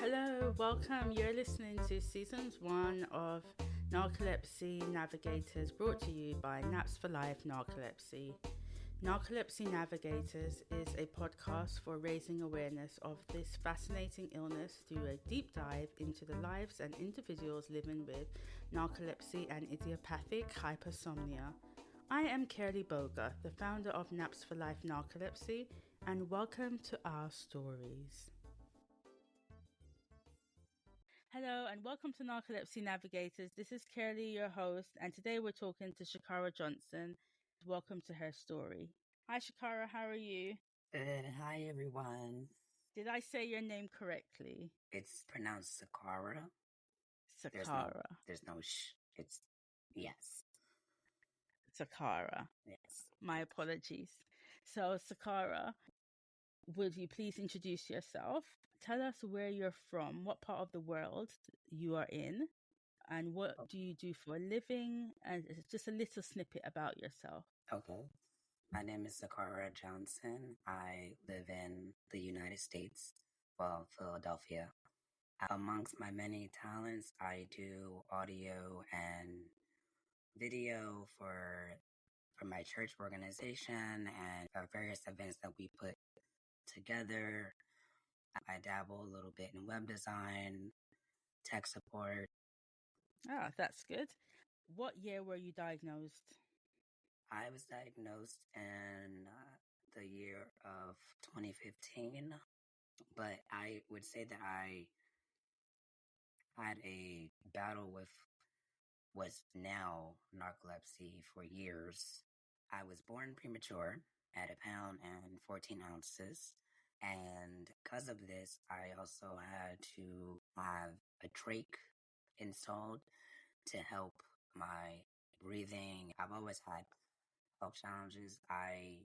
Hello, welcome. You're listening to Seasons 1 of Narcolepsy Navigators, brought to you by Naps for Life Narcolepsy. Narcolepsy Navigators is a podcast for raising awareness of this fascinating illness through a deep dive into the lives and individuals living with narcolepsy and idiopathic hypersomnia. I am Kerly Boga, the founder of Naps for Life Narcolepsy, and welcome to our stories. Hello and welcome to Narcolepsy Navigators. This is Kerly, your host, and today we're talking to Sakhara Johnson. Welcome to her story. Hi Sakhara, how are you? Good. Hi, everyone. Did I say your name correctly? It's pronounced Sakhara. Sakhara. There's no sh. It's yes. Sakhara. Yes. My apologies. So Sakhara, would you please introduce yourself? Tell us where you're from, what part of the world you are in, and what do you do for a living, and just a little snippet about yourself. Okay. My name is Sakhara Johnson. I live in the United States, Philadelphia. Amongst my many talents, I do audio and video for my church organization and various events that we put together. I dabble a little bit in web design, tech support. Ah, that's good. What year were you diagnosed? I was diagnosed in the year of 2015, but I would say that I had a battle with what's now narcolepsy for years. I was born premature at 1 pound and 14 ounces. And because of this, I also had to have a trach installed to help my breathing. I've always had health challenges. I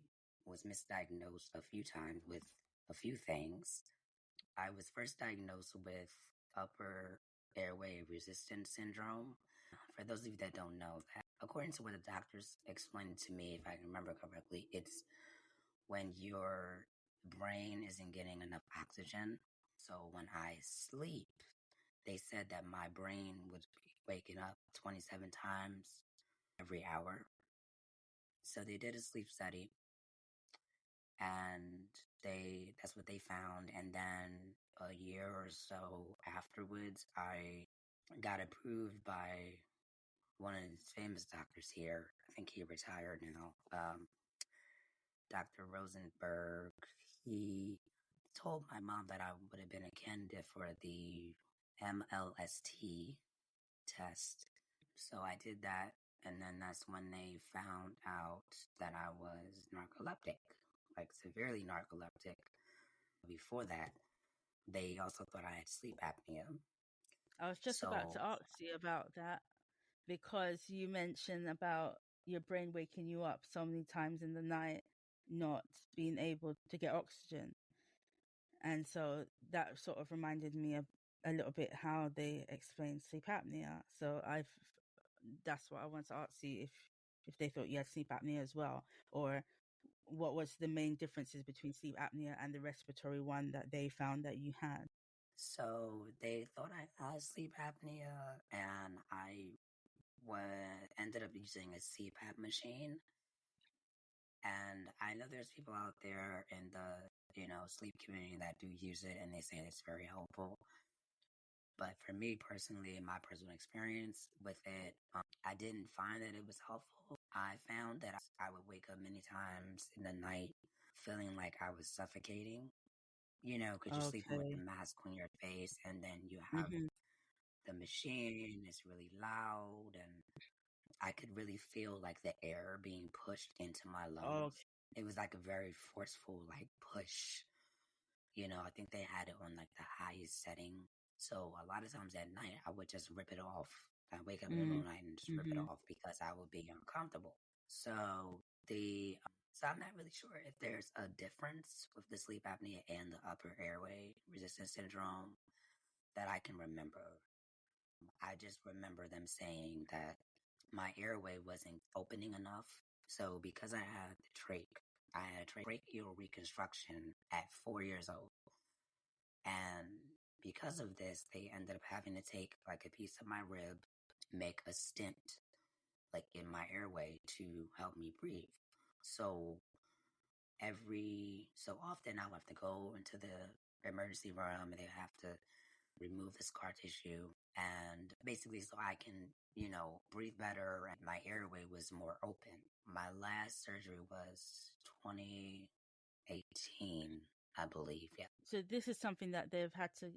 was misdiagnosed a few times with a few things. I was first diagnosed with upper airway resistance syndrome. For those of you that don't know that, according to what the doctors explained to me, if I can remember correctly, it's when your brain isn't getting enough oxygen. So when I sleep, they said that my brain would be waking up 27 times every hour. So they did a sleep study, and that's what they found. And then a year or so afterwards, I got approved by one of the famous doctors here. I think he retired now. Dr. Rosenberg. He told my mom that I would have been a candidate for the MLST test. So I did that, and then that's when they found out that I was narcoleptic, like severely narcoleptic. Before that, they also thought I had sleep apnea. I was just about to ask you about that because you mentioned about your brain waking you up so many times in the night, not being able to get oxygen. And so that sort of reminded me of a little bit how they explain sleep apnea. So that's what I want to ask you, if they thought you had sleep apnea as well, or what was the main differences between sleep apnea and the respiratory one that they found that you had? So they thought I had sleep apnea, and I ended up using a CPAP machine. And I know there's people out there in the sleep community that do use it, and they say it's very helpful. But for me personally, my personal experience with it, I didn't find that it was helpful. I found that I would wake up many times in the night feeling like I was suffocating, because you're sleeping with the mask on your face, and then you have the machine, it's really loud, and I could really feel like the air being pushed into my lungs. It was like a very forceful, like push. I think they had it on like the highest setting. So a lot of times at night, I would just rip it off. I wake up in the middle of the night and just rip it off because I would be uncomfortable. So I'm not really sure if there's a difference with the sleep apnea and the upper airway resistance syndrome that I can remember. I just remember them saying that my airway wasn't opening enough. So because I had the trach, I had a tracheal reconstruction at 4 years old. And because of this, they ended up having to take like a piece of my rib, make a stent like in my airway to help me breathe. So every so often I would have to go into the emergency room and they have to remove the scar tissue and basically so I can, breathe better and my airway was more open. My last surgery was 2018, I believe. Yeah. So this is something that they've had to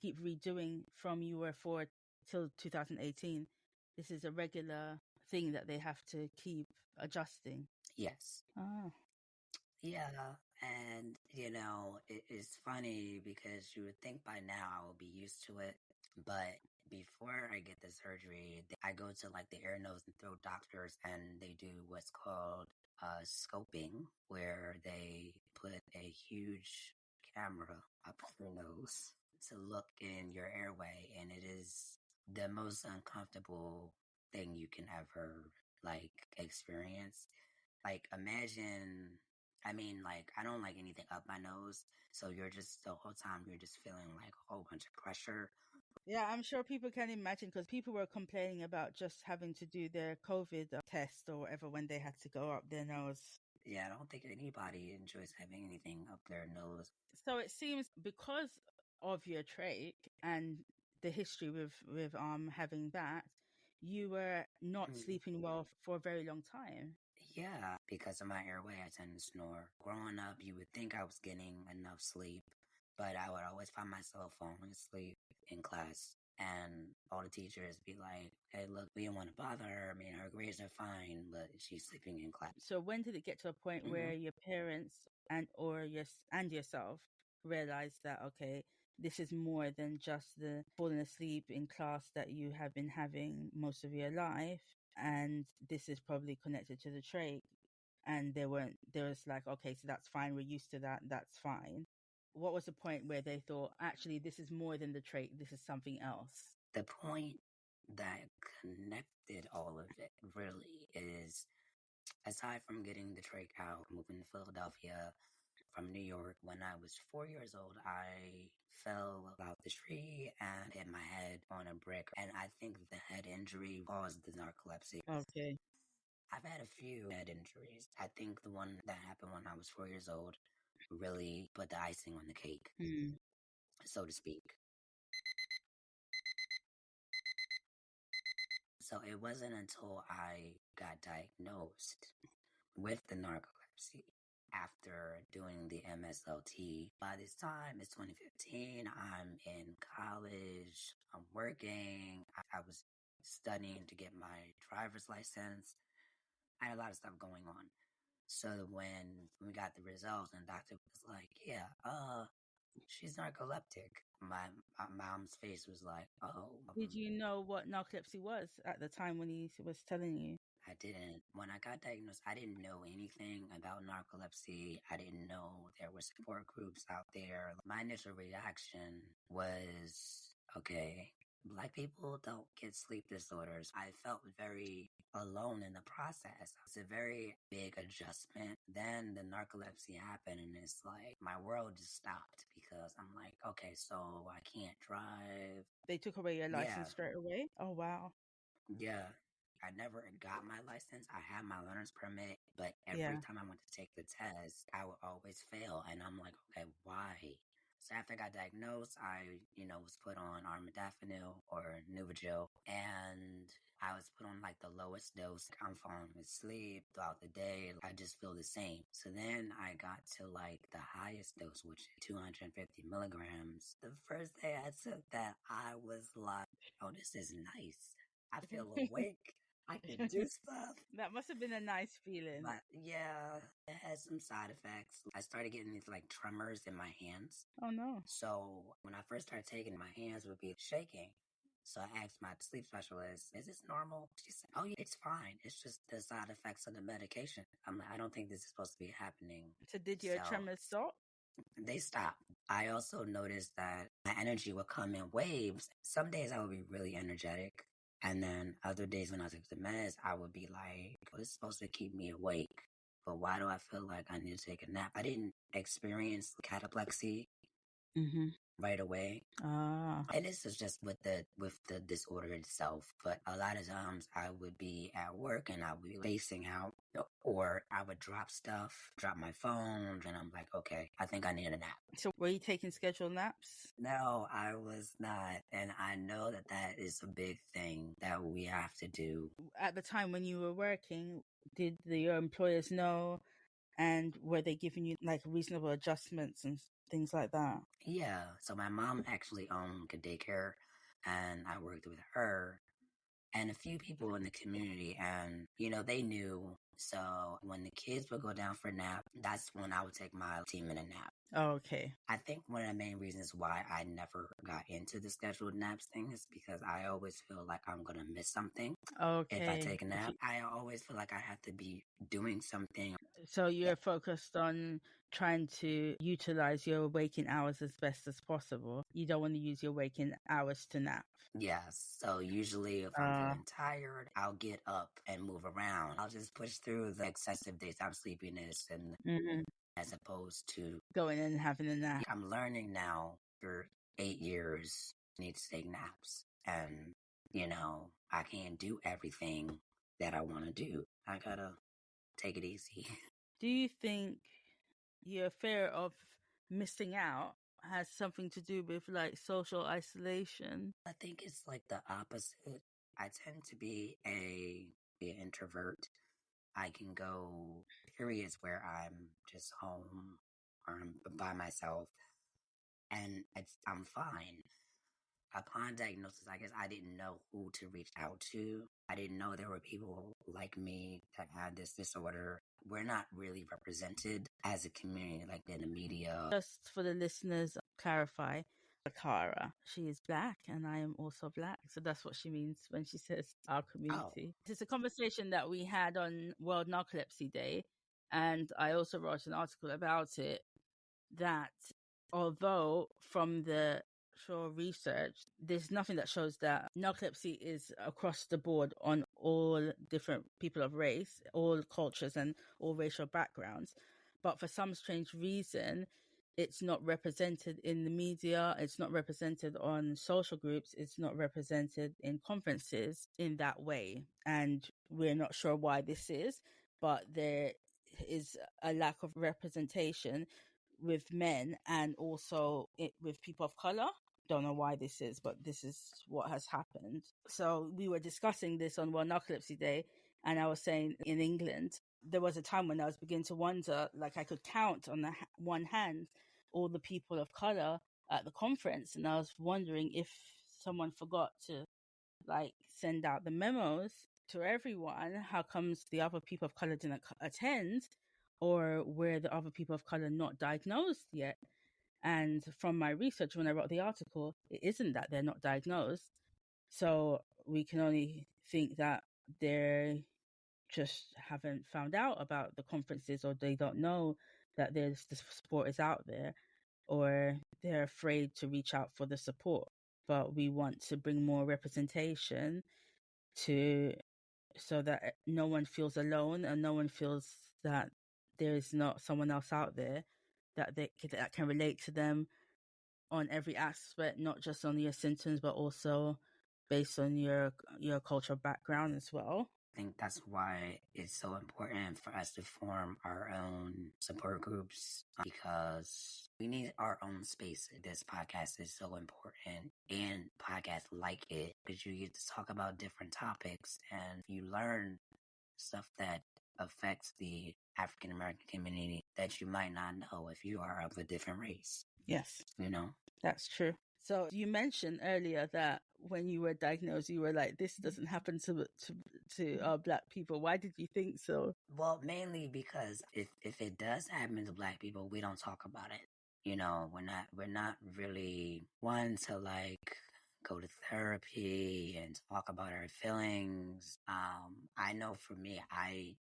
keep redoing from you were 4 till 2018. This is a regular thing that they have to keep adjusting. Yes. Ah. Yeah, and it's funny because you would think by now I will be used to it, but before I get the surgery, I go to like the ear, nose, and throat doctors, and they do what's called scoping, where they put a huge camera up your nose to look in your airway, and it is the most uncomfortable thing you can ever like experience. Like imagine I don't like anything up my nose. So you're just, the whole time, you're just feeling like a whole bunch of pressure. Yeah, I'm sure people can imagine because people were complaining about just having to do their COVID test or whatever when they had to go up their nose. Yeah, I don't think anybody enjoys having anything up their nose. So it seems because of your trach and the history with having that, you were not sleeping well for a very long time. Yeah, because of my airway, I tend to snore. Growing up, you would think I was getting enough sleep, but I would always find myself falling asleep in class. And all the teachers be like, hey, look, we don't want to bother her. I mean, her grades are fine, but she's sleeping in class. So when did it get to a point where your parents and yourself realized that, okay, this is more than just the falling asleep in class that you have been having most of your life, and this is probably connected to the trach? And there was like, okay, so that's fine, we're used to that, that's fine. What was the point where they thought, actually, this is more than the trach, this is something else? The point that connected all of it really is, aside from getting the trach out, moving to Philadelphia from New York, when I was 4 years old, I fell out the tree and hit my head on a brick. And I think the head injury caused the narcolepsy. Okay. I've had a few head injuries. I think the one that happened when I was 4 years old really put the icing on the cake, so to speak. So it wasn't until I got diagnosed with the narcolepsy after doing the MSLT. By this time, it's 2015. I'm in college. I'm working. I was studying to get my driver's license. I had a lot of stuff going on. So when we got the results and the doctor was like, yeah, she's narcoleptic. My mom's face was like, oh. Did you know what narcolepsy was at the time when he was telling you? I didn't. When I got diagnosed, I didn't know anything about narcolepsy. I didn't know there were support groups out there. My initial reaction was, okay, Black people don't get sleep disorders. I felt very alone in the process. It's a very big adjustment. Then the narcolepsy happened and it's like my world just stopped because I'm like, okay, so I can't drive. They took away your license straight away? Oh, wow. Yeah. I never got my license. I had my learner's permit, but every time I went to take the test, I would always fail. And I'm like, okay, why? So after I got diagnosed, I, was put on armodafinil or Nuvigil, and I was put on like the lowest dose. I'm falling asleep throughout the day. I just feel the same. So then I got to like the highest dose, which is 250 milligrams. The first day I took that, I was like, oh, this is nice. I feel awake. I can do stuff. That must have been a nice feeling. But yeah, it has some side effects. I started getting these like tremors in my hands. Oh no. So when I first started taking, my hands would be shaking. So I asked my sleep specialist, is this normal? She said, oh yeah, it's fine. It's just the side effects of the medication. I'm like, I don't think this is supposed to be happening. So did your tremors stop? They stopped. I also noticed that my energy would come in waves. Some days I would be really energetic. And then other days when I took the meds, I would be like, well, this is supposed to keep me awake. But why do I feel like I need to take a nap? I didn't experience cataplexy right away. Ah. And this is just with the disorder itself. But a lot of times I would be at work and I would be spacing out, or I would drop my phone, and I'm like, okay, I think I need a nap. So were you taking scheduled naps? No, I was not. And I know that that is a big thing that we have to do. At the time when you were working, did your employers know, and were they giving you like reasonable adjustments and things like that? Yeah. So my mom actually owned a daycare, and I worked with her and a few people in the community, and they knew. So when the kids would go down for a nap, that's when I would take my 10-minute nap. Okay. I think one of the main reasons why I never got into the scheduled naps thing is because I always feel like I'm going to miss something. Okay. If I take a nap, I always feel like I have to be doing something. So you're focused on trying to utilize your waking hours as best as possible. You don't want to use your waking hours to nap. Yes. So usually if I'm feeling tired, I'll get up and move around. I'll just push through the excessive daytime sleepiness and as opposed to going and having a nap. I'm learning now for 8 years, I need to take naps. And, I can't do everything that I want to do. I gotta take it easy. Do you think your fear of missing out has something to do with like social isolation? I think it's like the opposite. I tend to be an introvert. I can go periods where I'm just home or I'm by myself, and I'm fine. Upon diagnosis, I guess I didn't know who to reach out to. I didn't know there were people like me that had this disorder. We're not really represented as a community, like in the media. Just for the listeners, clarify. Sakhara, she is Black and I am also Black. So that's what she means when she says our community. It's a conversation that we had on World Narcolepsy Day. And I also wrote an article about it, that although from the research, there's nothing that shows that narcolepsy is across the board on all different people of race, all cultures, and all racial backgrounds. But for some strange reason, it's not represented in the media, it's not represented on social groups, it's not represented in conferences in that way. And we're not sure why this is, but there is a lack of representation with men and also with people of color. Don't know why this is, but this is what has happened. So we were discussing this on World Narcolepsy Day, and I was saying in England, there was a time when I was beginning to wonder, like I could count on one hand all the people of color at the conference, and I was wondering if someone forgot to like send out the memos to everyone. How comes the other people of color didn't attend? Or were the other people of color not diagnosed yet? And from my research, when I wrote the article, it isn't that they're not diagnosed. So we can only think that they just haven't found out about the conferences, or they don't know that the support is out there, or they're afraid to reach out for the support. But we want to bring more representation so that no one feels alone and no one feels that there is not someone else out there that that can relate to them on every aspect, not just on your symptoms, but also based on your cultural background as well. I think that's why it's so important for us to form our own support groups, because we need our own space. This podcast is so important, and podcasts like it, because you get to talk about different topics and you learn stuff that affects the African American community that you might not know if you are of a different race. Yes. That's true. So you mentioned earlier that when you were diagnosed, you were like, this doesn't happen to Black people. Why did you think so? Well, mainly because if it does happen to Black people, we don't talk about it. We're not really one to like go to therapy and talk about our feelings. I know for me, I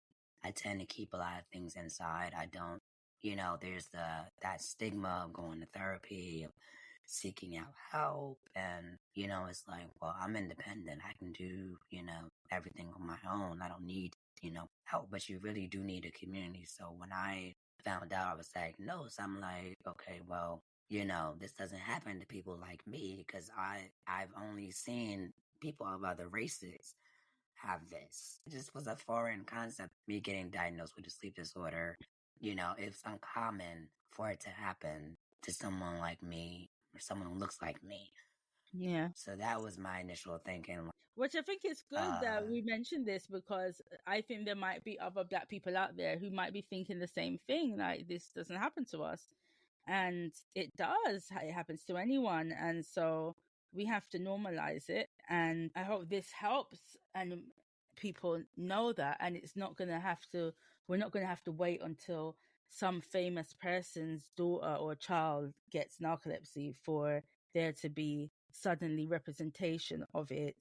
tend to keep a lot of things inside. I don't, there's that stigma of going to therapy, of seeking out help, and it's like, well, I'm independent. I can do, everything on my own. I don't need, help, but you really do need a community. So when I found out I was diagnosed, I'm like, okay, well, this doesn't happen to people like me, because I've only seen people of other races have this. It just was a foreign concept. Me getting diagnosed with a sleep disorder, it's uncommon for it to happen to someone like me or someone who looks like me. Yeah. So that was my initial thinking. Which I think it's good that we mentioned this, because I think there might be other Black people out there who might be thinking the same thing, like this doesn't happen to us. And it does. It happens to anyone. And so we have to normalize it. And I hope this helps and people know that. And it's not going to have to, we're not going to have to wait until some famous person's daughter or child gets narcolepsy for there to be suddenly representation of it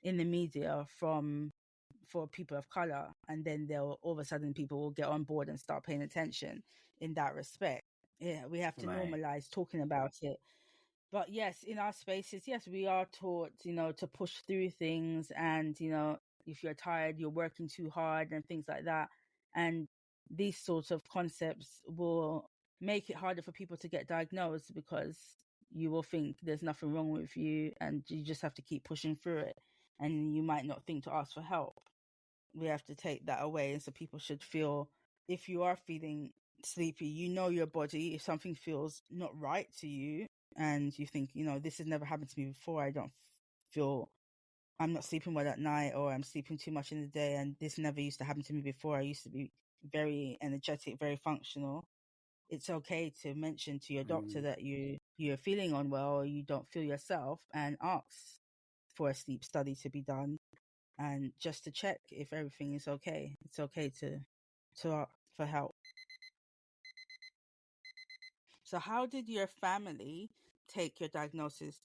in the media for people of color. And then they'll all of a sudden people will get on board and start paying attention in that respect. Yeah, we have to normalize talking about it. But yes, in our spaces, yes, we are taught, to push through things. And, if you're tired, you're working too hard and things like that. And these sorts of concepts will make it harder for people to get diagnosed, because you will think there's nothing wrong with you and you just have to keep pushing through it. And you might not think to ask for help. We have to take that away. And so people should feel, if you are feeling sleepy, your body, if something feels not right to you and you think, this has never happened to me before, I'm not sleeping well at night, or I'm sleeping too much in the day, and this never used to happen to me before. I used to be very energetic, very functional. It's okay to mention to your doctor that you're feeling unwell, or you don't feel yourself, and ask for a sleep study to be done, and just to check if everything is okay. It's okay to ask for help. So how did your family take your diagnosis?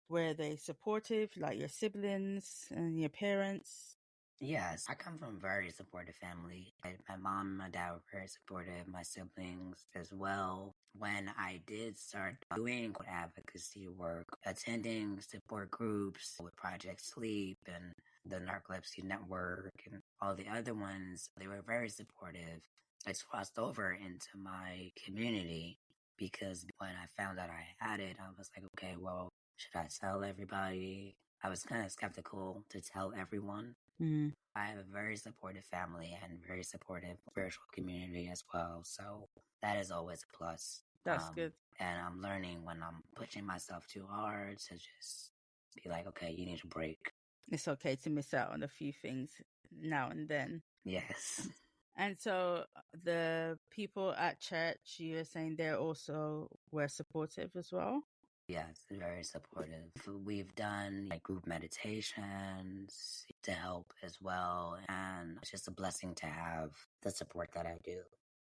Were they supportive, like your siblings and your parents? Yes, I come from a very supportive family. My mom and my dad were very supportive, my siblings as well. When I did start doing advocacy work, attending support groups with Project Sleep and the Narcolepsy Network and all the other ones, they were very supportive. It's crossed over into my community, because when I found out I had it, I was like, okay, well, should I tell everybody? I was kind of skeptical to tell everyone. I have a very supportive family and very supportive spiritual community as well. So that is always a plus. That's good. And I'm learning, when I'm pushing myself too hard, to just be like, okay, you need a break. It's okay to miss out on a few things now and then. Yes. And so the people at church, you were saying they also were supportive as well? Yes, very supportive. We've done group meditations to help as well. And it's just a blessing to have the support that I do.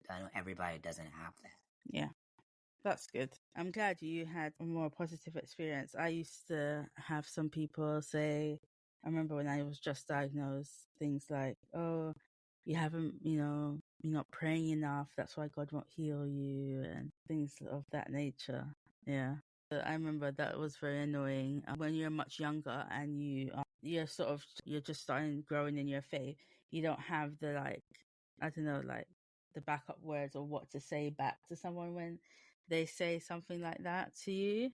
I know everybody doesn't have that. Yeah, that's good. I'm glad you had a more positive experience. I used to have some people say, I remember when I was just diagnosed, things like, oh, you haven't, you're not praying enough. That's why God won't heal you, and things of that nature. Yeah. I remember that was very annoying when you're much younger and you're just starting growing in your faith. You don't have the the backup words or what to say back to someone when they say something like that to you.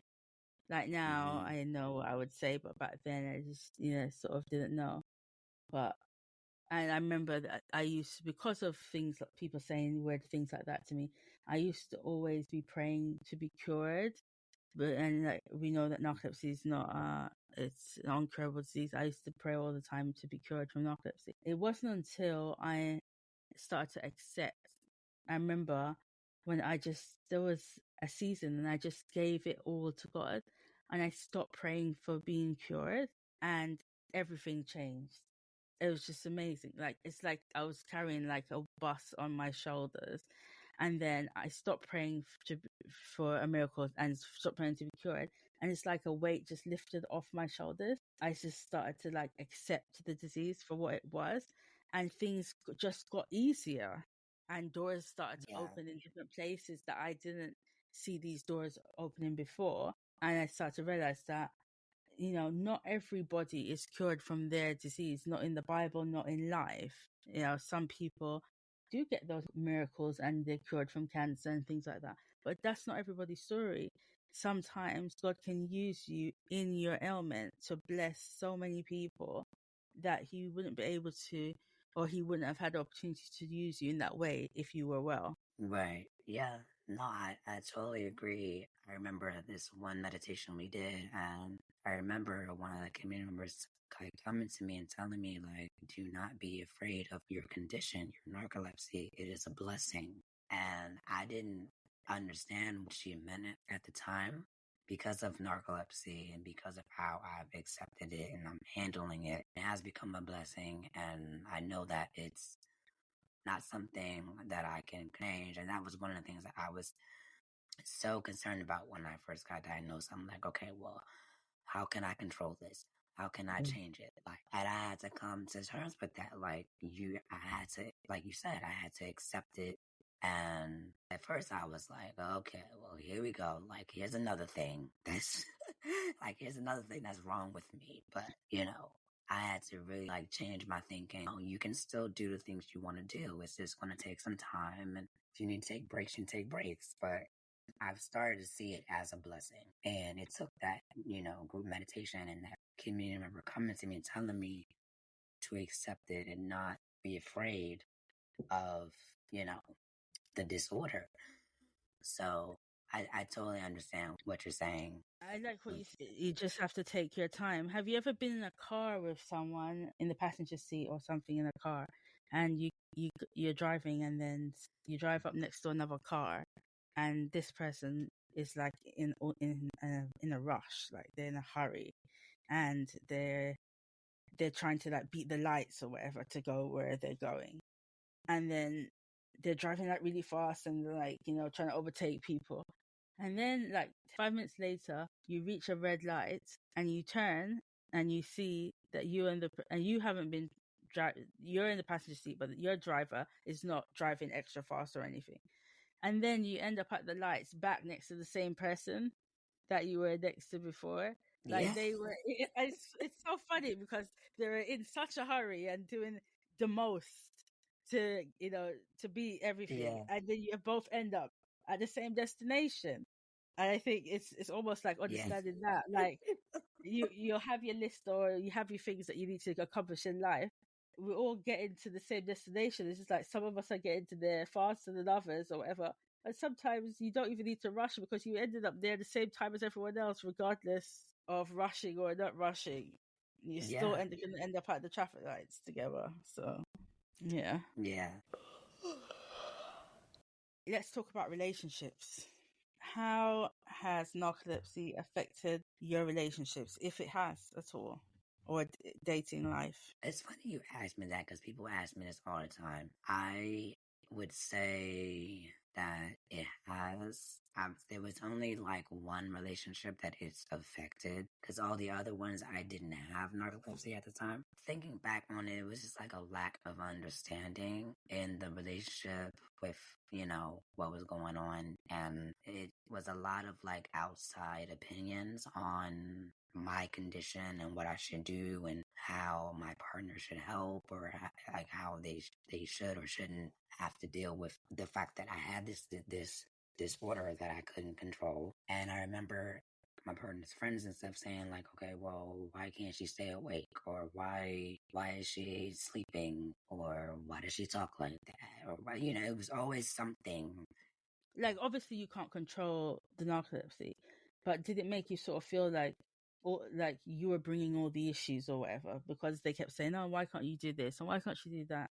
Like now, I know what I would say, but back then I just sort of didn't know. And I remember that I used to, because of things like people saying weird things like that to me, I used to always be praying to be cured. And we know that narcolepsy is not it's an incurable disease. I used to pray all the time to be cured from narcolepsy. It wasn't until I started to accept. I remember when there was a season and I just gave it all to God, and I stopped praying for being cured, and everything changed. It was just amazing. It's like I was carrying like a bus on my shoulders. And then I stopped praying for a miracle and stopped praying to be cured. And it's like a weight just lifted off my shoulders. I just started to accept the disease for what it was. And things just got easier. And doors started to open in different places that I didn't see these doors opening before. And I started to realize that not everybody is cured from their disease, not in the Bible, not in life. Some people do get those miracles and they're cured from cancer and things like that. But that's not everybody's story. Sometimes God can use you in your ailment to bless so many people that he wouldn't be able to, or he wouldn't have had the opportunity to use you in that way if you were well. Right. Yeah. No, I totally agree. I remember this one meditation we did, and I remember one of the community members coming to me and telling me, like, do not be afraid of your condition, your narcolepsy. It is a blessing. And I didn't understand what she meant at the time because of narcolepsy and because of how I've accepted it and I'm handling it. It has become a blessing, and I know that it's not something that I can change. And that was one of the things that I was so concerned about when I first got diagnosed. I'm like, okay, well, how can I control this? How can I change it? Like, and I had to come to terms with that. I had to, like you said, I had to accept it. And at first I was like, okay, well, here we go. Like, here's another thing that's here's another thing that's wrong with me. But, I had to really change my thinking. Oh, you can still do the things you want to do. It's just going to take some time. And if you need to take breaks, you can take breaks. But I've started to see it as a blessing. And it took that, group meditation and that community member coming to me and telling me to accept it and not be afraid of, the disorder. So I totally understand what you're saying. I like what you said. You just have to take your time. Have you ever been in a car with someone in the passenger seat or something in a car, and you're driving, and then you drive up next to another car, and this person is like in a rush, like they're in a hurry, and they're trying to like beat the lights or whatever to go where they're going, and then they're driving like really fast and like trying to overtake people. And then, like 5 minutes later, you reach a red light and you turn and you see that you haven't been you're in the passenger seat, but your driver is not driving extra fast or anything. And then you end up at the lights back next to the same person that you were next to before. Like Yeah. they were, it's so funny because they were in such a hurry and doing the most to, to beat everything. Yeah. And then you both end up at the same destination. And I think it's almost like Yeah. understanding that, like you'll have your list or you have your things that you need to accomplish in life. We're all getting to the same destination. It's just like some of us are getting to there faster than others or whatever. And sometimes you don't even need to rush because you ended up there at the same time as everyone else, regardless of rushing or not rushing. You still Yeah. going to end up at the traffic lights together. So, yeah. Yeah. Let's talk about relationships. How has narcolepsy affected your relationships, if it has at all, or dating life? It's funny you ask me that because people ask me this all the time. I would say that it has. There was only like one relationship that it's affected because all the other ones I didn't have narcolepsy at the time. Thinking back on it, it was just like a lack of understanding in the relationship with, what was going on. And it was a lot of like outside opinions on my condition and what I should do and how my partner should help or like how they should or shouldn't have to deal with the fact that I had this disorder that I couldn't control. And I remember my partner's friends and stuff saying like, okay, well, why can't she stay awake? Or why is she sleeping? Or why does she talk like that? Or why, it was always something. Like, obviously you can't control the narcolepsy, but did it make you sort of feel like, or like you were bringing all the issues or whatever, because they kept saying, oh, why can't you do this? And why can't you do that?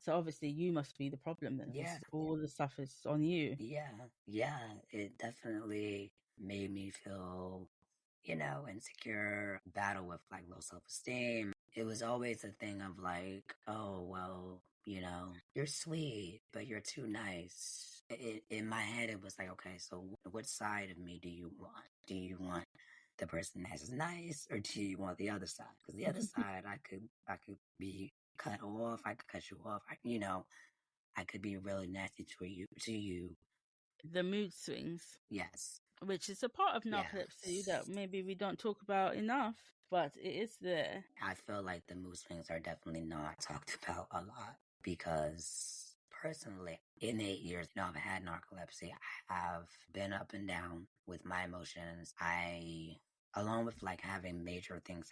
So obviously you must be the problem then. Yeah. All the stuff is on you. Yeah, it definitely made me feel, insecure, battle with like low self-esteem. It was always a thing of like, oh, well, you're sweet, but you're too nice. In my head, it was like, okay, so what side of me do you want? Do you want the person that's nice, or do you want the other side? Because the other side, I could be cut off. I could cut you off. I could be really nasty to you. The mood swings. Yes. Which is a part of narcolepsy that maybe we don't talk about enough, but it is there. I feel like the mood swings are definitely not talked about a lot because personally, in 8 years, I've had narcolepsy. I have been up and down with my emotions. Along with like having major things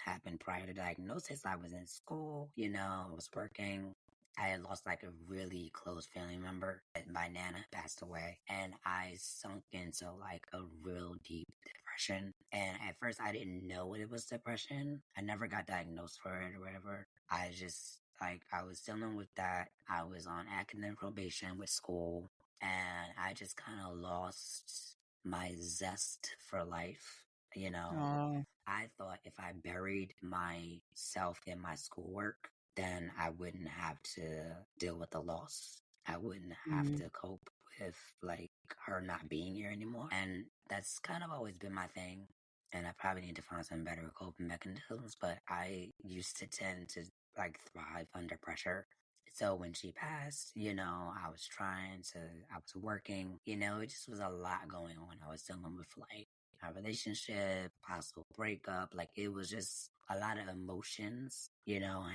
happen prior to diagnosis. I was in school, I was working. I had lost like a really close family member. My nana passed away, and I sunk into like a real deep depression. And at first, I didn't know it was depression. I never got diagnosed for it or whatever. I just I was dealing with that. I was on academic probation with school, and I just kind of lost my zest for life. Oh. I thought if I buried myself in my schoolwork, then I wouldn't have to deal with the loss. I wouldn't have to cope with like her not being here anymore. And that's kind of always been my thing. And I probably need to find some better coping mechanisms, but I used to tend to like thrive under pressure. So when she passed, I was working, it just was a lot going on. I was dealing with like a relationship, possible breakup. Like it was just a lot of emotions,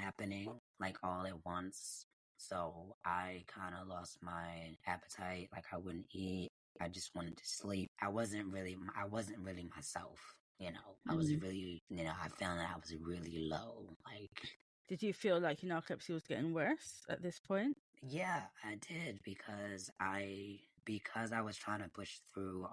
happening like all at once. So I kind of lost my appetite. Like I wouldn't eat. I just wanted to sleep. I wasn't really myself. I was really, I found that I was really low. Like, did you feel like your narcolepsy was getting worse at this point? Yeah, I did because I was trying to push through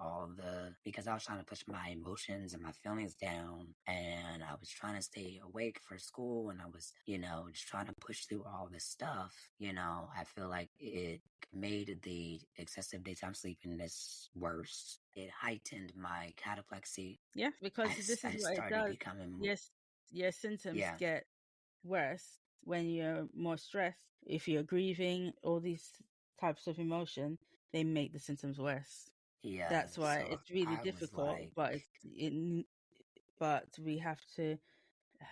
because I was trying to push my emotions and my feelings down, and I was trying to stay awake for school, and I was, just trying to push through all this stuff. I feel like it made the excessive daytime sleepiness worse. It heightened my cataplexy. Yeah, because this is I what it started does. becoming, Yes, your symptoms yeah, get worse when you're more stressed. If you're grieving, all these types of emotion, they make the symptoms worse. yeah. That's why So it's really I was difficult, like, but we have to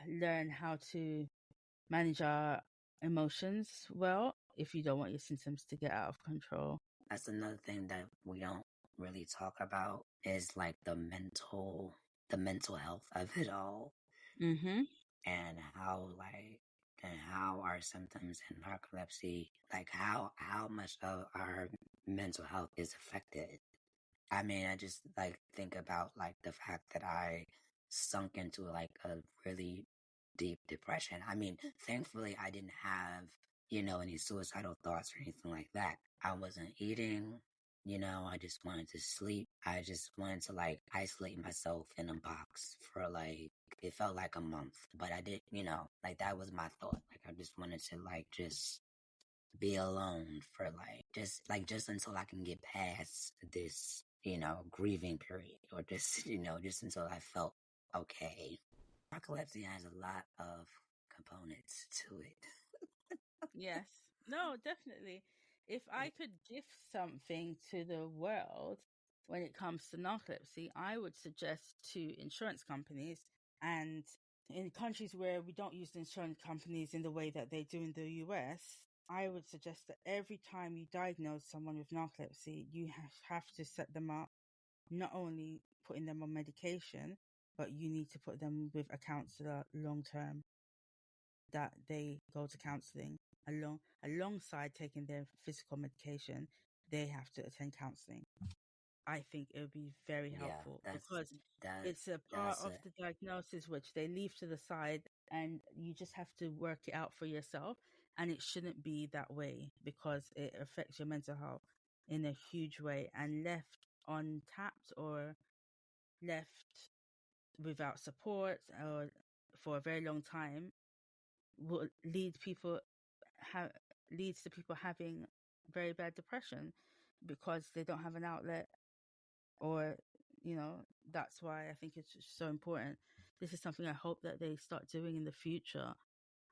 learn how to manage our emotions well if you don't want your symptoms to get out of control. that's another thing that we don't really talk about is like the mental health of it all, Mm-hmm. and how our symptoms in narcolepsy, like how much of our mental health is affected. I mean, I just like think about like the fact that I sunk into like a really deep depression. I mean, thankfully I didn't have, any suicidal thoughts or anything like that. I wasn't eating, I just wanted to sleep. I just wanted to like isolate myself in a box for like, it felt like a month, but I did, like that was my thought. Like I just wanted to like just be alone for just until I can get past this, grieving period, or just, just until I felt okay. Narcolepsy has a lot of components to it. Yes. No, definitely. If I could gift something to the world when it comes to narcolepsy, I would suggest to insurance companies, and in countries where we don't use the insurance companies in the way that they do in the US, I would suggest that every time you diagnose someone with narcolepsy, you have to set them up, not only putting them on medication, but you need to put them with a counselor long term, that they go to counseling alongside taking their physical medication. They have to attend counseling. I think it would be very Yeah, helpful because that it's a part that's of it. the diagnosis which they leave to the side, and you just have to work it out for yourself. And it shouldn't be that way because it affects your mental health in a huge way, and left untapped or left without support or for a very long time will ha- leads to people having very bad depression because they don't have an outlet, or that's why I think it's just so important. This is something I hope that they start doing in the future,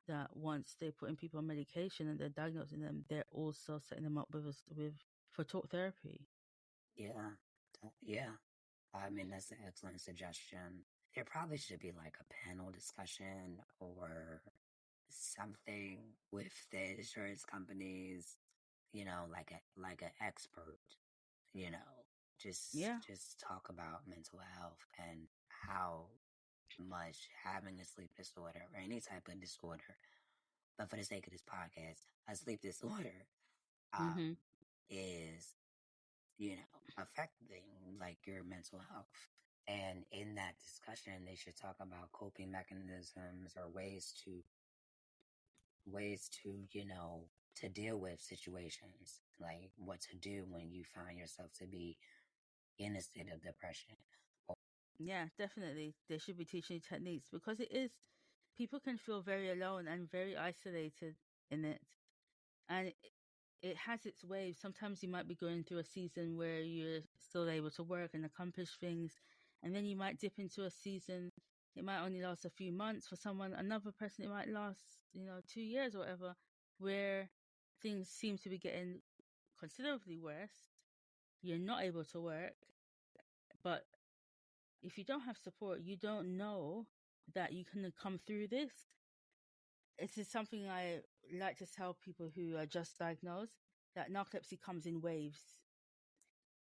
that once they put in people on medication and they're diagnosing them, they're also setting them up with for talk therapy. Yeah, yeah. I mean, that's an excellent suggestion. There probably should be like a panel discussion or something with the insurance companies, like an expert, you know, Yeah. just talk about mental health and how much having a sleep disorder or any type of disorder but for the sake of this podcast, a sleep disorder is, affecting like your mental health. And in that discussion, they should talk about coping mechanisms or ways to deal with situations, like what to do when you find yourself to be in a state of depression. Yeah, definitely. They should be teaching you techniques because people can feel very alone and very isolated in it. And it has its waves. Sometimes you might be going through a season where you're still able to work and accomplish things. And then you might dip into a season. It might only last a few months for someone. Another person, it might last, 2 years or whatever, where things seem to be getting considerably worse. You're not able to work. But if you don't have support, you don't know that you can come through this. It is something I like to tell people who are just diagnosed, that narcolepsy comes in waves.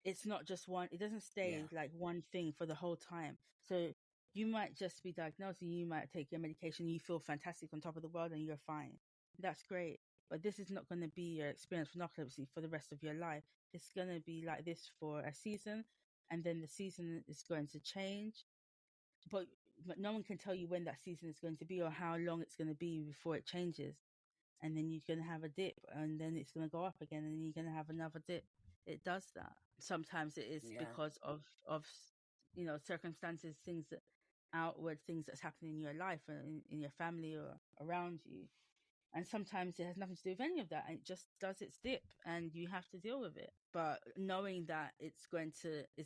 It's not just one, it doesn't stay like one thing for the whole time. So you might just be diagnosed and you might take your medication and you feel fantastic on top of the world and you're fine. That's great. But this is not going to be your experience with narcolepsy for the rest of your life. It's going to be like this for a season, and then the season is going to change. But no one can tell you when that season is going to be or how long it's going to be before it changes. And then you're going to have a dip, and then it's going to go up again, and then you're going to have another dip. It does that. Sometimes it is because of circumstances, things that outward things that's happening in your life and in your family or around you. And sometimes it has nothing to do with any of that, and it just does its dip, and you have to deal with it. But knowing that it's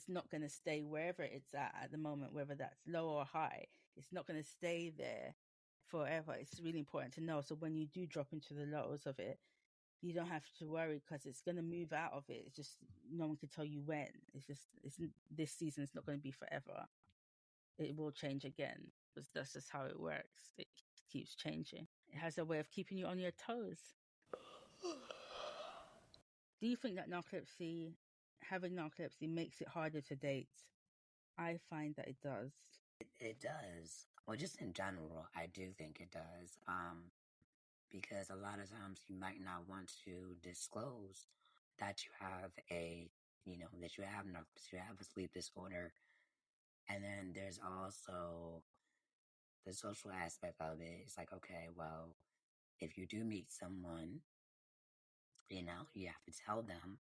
not going to stay wherever it's at the moment, whether that's low or high, it's not going to stay there forever. It's really important to know. So when you do drop into the lows of it, you don't have to worry because it's going to move out of it. It's just no one can tell you when. This season is not going to be forever. It will change again because that's just how it works. It keeps changing. It has a way of keeping you on your toes. Do you think that having narcolepsy makes it harder to date? I find that it does. It does. Well, just in general, I do think it does. Because a lot of times you might not want to disclose that you have that you have narcolepsy, you have a sleep disorder. And then there's also the social aspect of it. It's like, okay, well, if you do meet someone, you have to tell them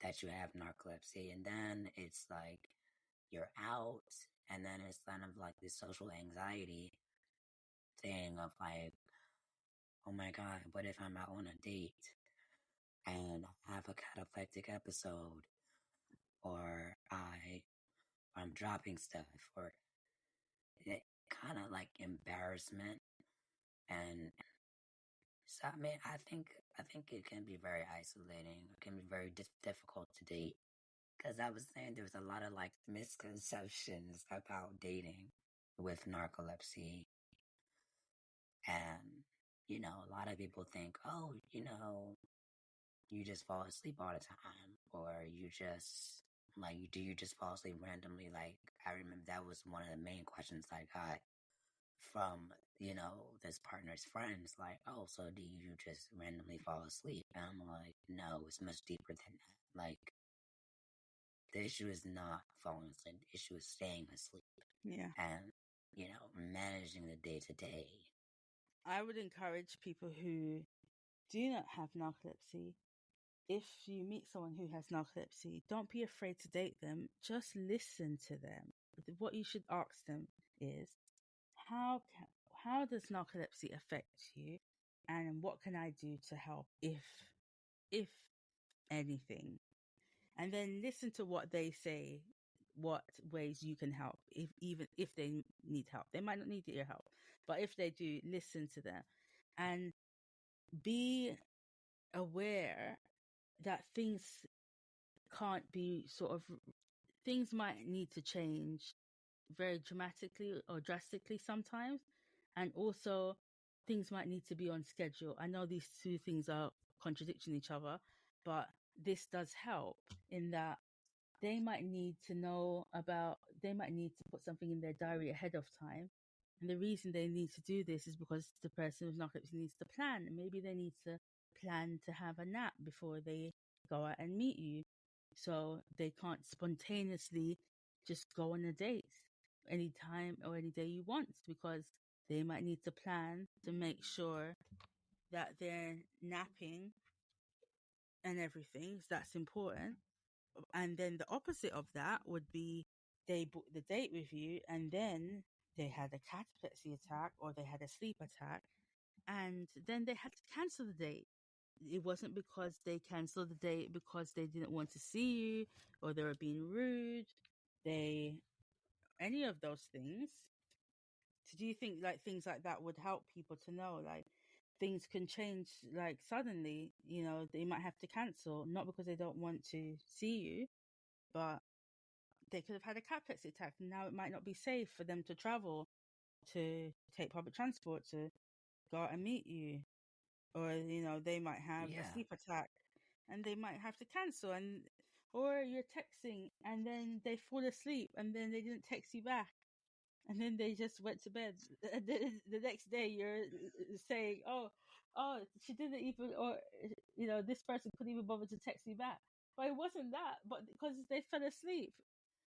that you have narcolepsy. And then it's like you're out, and then it's kind of like this social anxiety thing of like, oh my God, what if I'm out on a date and have a cataplectic episode, or I'm dropping stuff, or it kind of like embarrassment. And so, I mean, I think it can be very isolating. It can be very difficult to date. Because I was saying there's a lot of like misconceptions about dating with narcolepsy. And, a lot of people think, oh, you just fall asleep all the time, or you just like, do you just fall asleep randomly? Like, I remember that was one of the main questions I got from, this partner's friends, like, oh, so do you just randomly fall asleep? And I'm like, no, it's much deeper than that. Like, the issue is not falling asleep. The issue is staying asleep. Yeah. And, managing the day to day. I would encourage people who do not have narcolepsy. If you meet someone who has narcolepsy, don't be afraid to date them. Just listen to them. What you should ask them is, how does narcolepsy affect you, and what can I do to help, if anything? And then listen to what they say, what ways you can help, even if they need help. They might not need your help, but if they do, listen to them and be aware that things things might need to change very dramatically or drastically sometimes. And also things might need to be on schedule. I know these two things are contradicting each other, but this does help in that they might need to put something in their diary ahead of time And the reason they need to do this is because the person with narcolepsy needs to plan. Maybe they need to plan to have a nap before they go out and meet you. So they can't spontaneously just go on a date anytime or any day you want, because they might need to plan to make sure that they're napping and everything. So that's important. And then the opposite of that would be they booked the date with you and then they had a cataplexy attack or they had a sleep attack, and then they had to cancel the date. It wasn't because they canceled the date because they didn't want to see you or they were being rude. Any of those things. So do you think like things like that would help people to know, like, things can change like suddenly, they might have to cancel, not because they don't want to see you, but they could have had a cataplexy attack and now it might not be safe for them to travel, to take public transport, to go out and meet you. Or, they might have a sleep attack and they might have to cancel, or you're texting and then they fall asleep and then they didn't text you back. And then they just went to bed. The next day, you're saying, "Oh, she didn't even," or this person couldn't even bother to text me back. But it wasn't that, but because they fell asleep.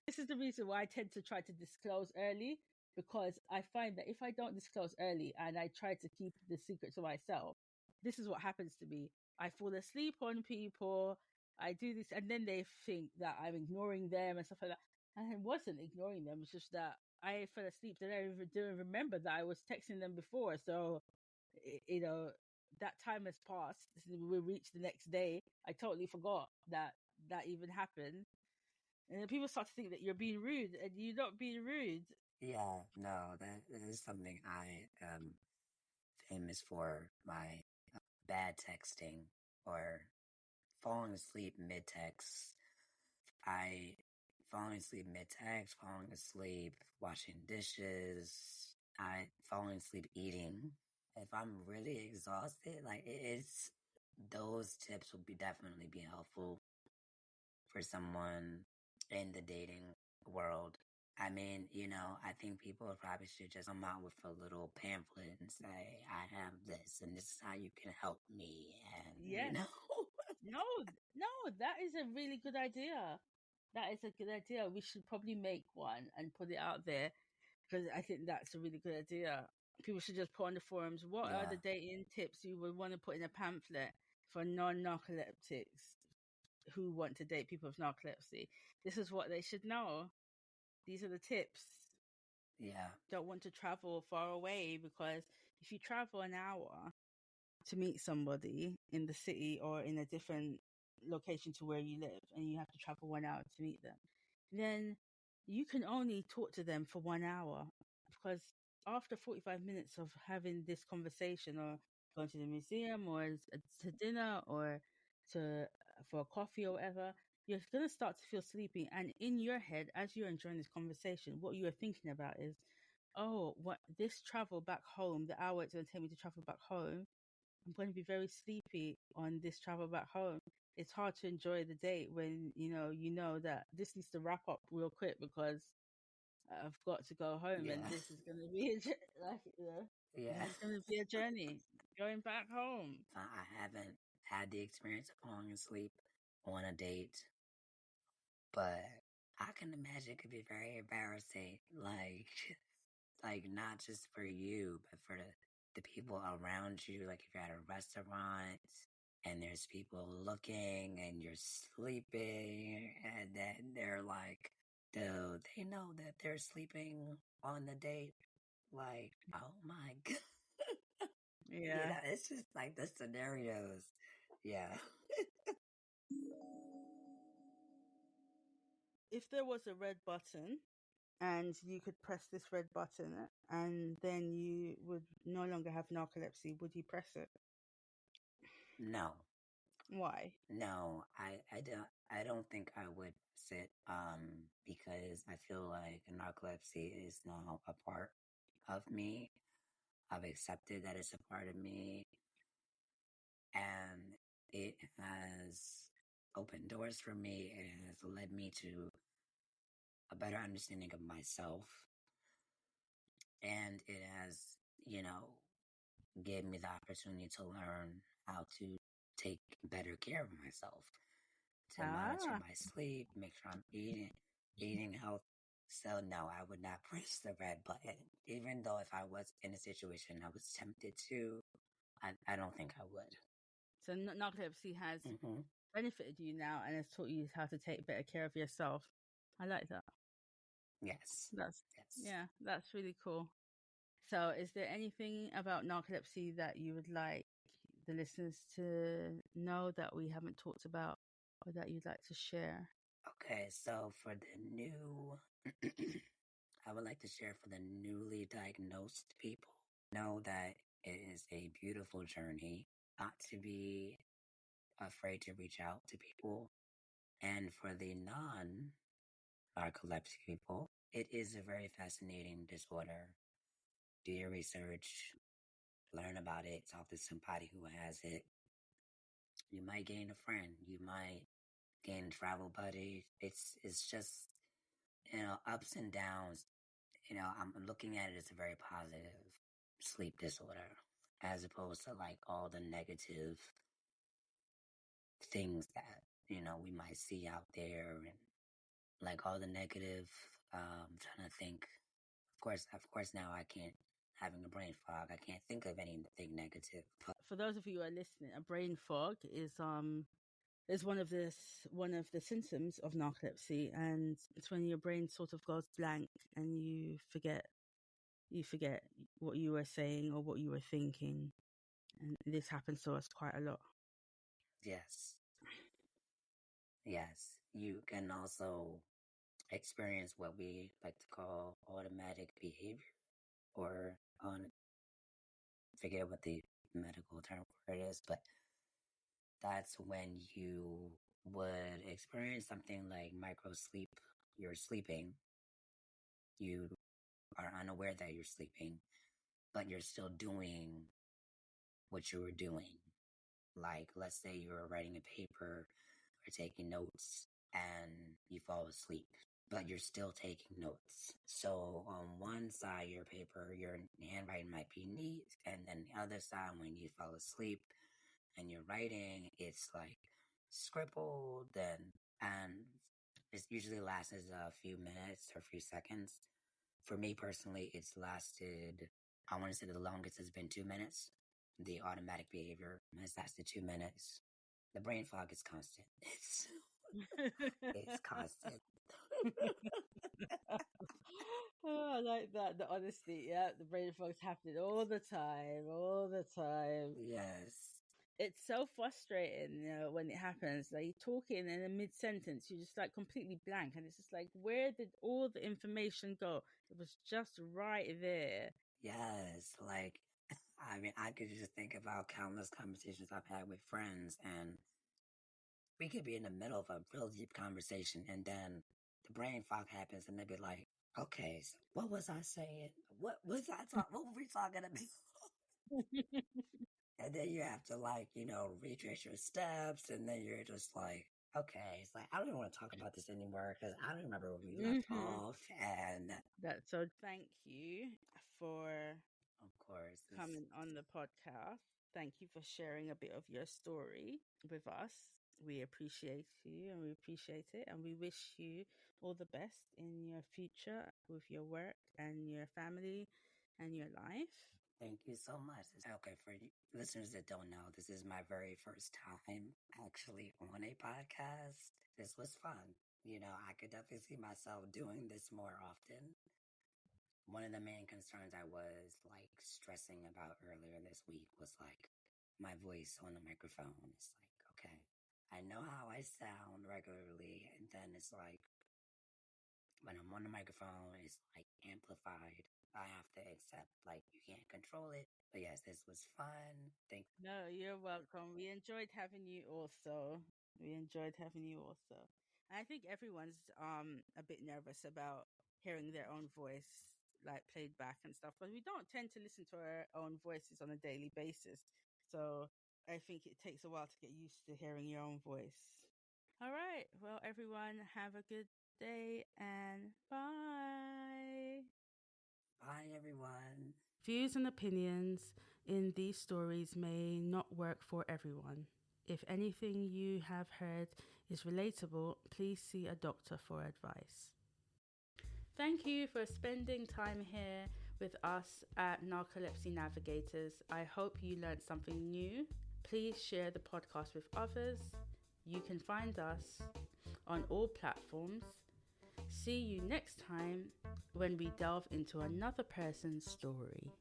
This is the reason why I tend to try to disclose early, because I find that if I don't disclose early and I try to keep the secret to myself, this is what happens to me. I fall asleep on people. I do this, and then they think that I'm ignoring them and stuff like that. And I wasn't ignoring them. It's just that I fell asleep. Then I didn't remember that I was texting them before. So, that time has passed. We reached the next day. I totally forgot that even happened. And then people start to think that you're being rude, and you're not being rude. Yeah, no, that is something I am famous for, my bad texting or falling asleep mid-text. Falling asleep mid-text, falling asleep washing dishes, falling asleep eating. If I'm really exhausted, like it's those tips will definitely be helpful for someone in the dating world. I mean, I think people probably should just come out with a little pamphlet and say, I have this and this is how you can help me. And, Yes. No, that is a really good idea. That is a good idea. We should probably make one and put it out there, because I think that's a really good idea. People should just put on the forums, what are the dating tips you would want to put in a pamphlet for non-narcoleptics who want to date people with narcolepsy? This is what they should know. These are the tips. Yeah. Don't want to travel far away, because if you travel an hour to meet somebody in the city or in a different location to where you live, and you have to travel 1 hour to meet them, then you can only talk to them for 1 hour, because after 45 minutes of having this conversation, or going to the museum or to dinner or for a coffee or whatever, you're going to start to feel sleepy. And in your head, as you're enjoying this conversation, what you're thinking about is, oh, what this travel back home, the hour it's going to take me to travel back home, I'm going to be very sleepy on this travel back home. It's hard to enjoy the date when you know that this needs to wrap up real quick, because I've got to go home, and this is going to be it's going to be a journey going back home. I haven't had the experience of falling asleep on a date, but I can imagine it could be very embarrassing. Like not just for you, but for the people around you. Like if you're at a restaurant and there's people looking and you're sleeping, and then they're like, do they know that they're sleeping on the date? Like, oh my God. Yeah. It's just like the scenarios. Yeah. If there was a red button and you could press this red button and then you would no longer have narcolepsy, would you press it? No. Why? No, I don't think I would sit because I feel like narcolepsy is now a part of me. I've accepted that it's a part of me, and it has opened doors for me. It has led me to a better understanding of myself. And it has, given me the opportunity to learn how to take better care of myself, to monitor my sleep, make sure I'm eating health. So no, I would not press the red button. Even though if I was in a situation I was tempted to, I don't think I would. So narcolepsy has benefited you now and has taught you how to take better care of yourself. I like that. Yes. That's really cool. So is there anything about narcolepsy that you would like the listeners to know that we haven't talked about or that you'd like to share? Okay, so for the new, I would like to share for the newly diagnosed people, know that it is a beautiful journey, not to be afraid to reach out to people. And for the non-narcolepsy people, it is a very fascinating disorder. Do your research, learn about it, talk to somebody who has it. You might gain a friend, you might gain a travel buddy. It's just, ups and downs. I'm looking at it as a very positive sleep disorder, as opposed to like all the negative things that, we might see out there, and like all the negative, trying to think. Of course now I can't, having a brain fog, I can't think of anything negative. But for those of you who are listening, a brain fog is one of the symptoms of narcolepsy, and it's when your brain sort of goes blank and you forget what you were saying or what you were thinking, and this happens to us quite a lot. Yes, you can also experience what we like to call automatic behavior, or forget what the medical term for it is, but that's when you would experience something like micro sleep. You're sleeping, you are unaware that you're sleeping, but you're still doing what you were doing. Like, let's say you were writing a paper or taking notes and you fall asleep, but you're still taking notes. So on one side of your paper, your handwriting might be neat, and then the other side, when you fall asleep and you're writing, it's like scribbled, and it usually lasts a few minutes or a few seconds. For me personally, it's lasted, I want to say the longest has been 2 minutes. The automatic behavior has lasted 2 minutes. The brain fog is constant. It's constant. Oh, I like that. The honesty. Yeah, the brain fog's happening all the time. Yes. It's so frustrating, when it happens. Like you're talking in a mid-sentence, you're just like completely blank, and it's just like, where did all the information go? It was just right there. Yes, like, I mean, I could just think about countless conversations I've had with friends, and we could be in the middle of a real deep conversation, and then the brain fog happens, and they'd be like, "Okay, so what was I saying? What was I talking? What were we talking about?" And then you have to, like, retrace your steps, and then you're just like, okay, it's like, I don't even want to talk about this anymore because I don't remember where we left off. And So thank you for, of course, coming on the podcast. Thank you for sharing a bit of your story with us. We appreciate you and we appreciate it, and we wish you all the best in your future with your work and your family and your life. Thank you so much. Okay, for listeners that don't know, this is my very first time actually on a podcast. This was fun. I could definitely see myself doing this more often. One of the main concerns I was like stressing about earlier this week was like my voice on the microphone. It's like, okay, I know how I sound regularly, and then it's like when I'm on the microphone, it's like amplified. I have to accept, like, you can't control it. But yes, this was fun. No, you're welcome. We enjoyed having you also. And I think everyone's a bit nervous about hearing their own voice like played back and stuff, but we don't tend to listen to our own voices on a daily basis. So I think it takes a while to get used to hearing your own voice. All right. Well, everyone, have a good day and bye. Bye, everyone. Views and opinions in these stories may not work for everyone. If anything you have heard is relatable, please see a doctor for advice. Thank you for spending time here with us at Narcolepsy Navigators. I hope you learned something new. Please share the podcast with others. You can find us on all platforms. See you next time when we delve into another person's story.